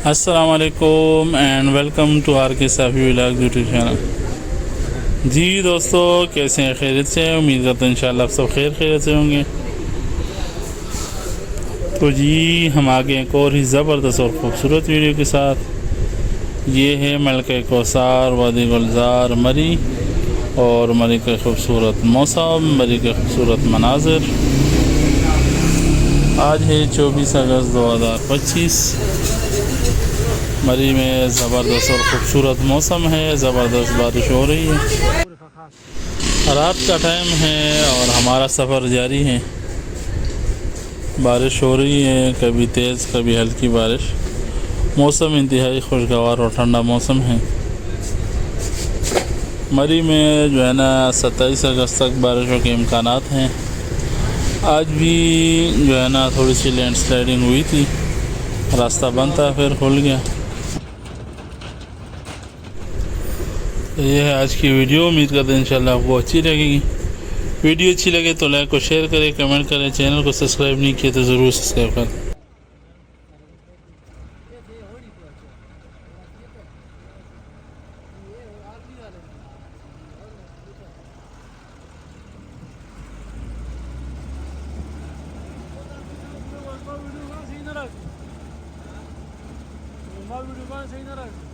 अस्सलाम वालेकुम and welcome to are के साफी व्लॉग यूट्यूब चैनल। जी दोस्तों, कैसे हैं? खैरियत से हैं? उम्मीद करते हैं इंशाल्लाह आप सब खैरियत से होंगे। तो जी हम आगे एक और ही ज़बरदस्त और ख़ूबसूरत वीडियो के साथ। ये है मलके कौसार, वादी गुलजार, मरी और मरी के खूबसूरत मौसम, मरी के खूबसूरत मनाजिर। आज है 24 अगस्त 2025। मरी में ज़बरदस्त और ख़ूबसूरत मौसम है, ज़बरदस्त बारिश हो रही है। रात का टाइम है और हमारा सफ़र जारी है। बारिश हो रही है, कभी तेज़ कभी हल्की बारिश। मौसम इंतहाई खुशगवार और ठंडा मौसम है। मरी में जो है ना 27 अगस्त तक बारिशों के इम्कानात हैं। आज भी जो है ना थोड़ी सी लैंडस्लाइडिंग हुई थी, रास्ता बंद था फिर खुल गया। तो ये है आज की वीडियो। उम्मीद करते हैं इंशाल्लाह आपको अच्छी लगेगी। वीडियो अच्छी लगे तो लाइक और शेयर करें, कमेंट करें। चैनल को सब्सक्राइब नहीं किया तो ज़रूर सब्सक्राइब करें। वीडियो सही ना रख।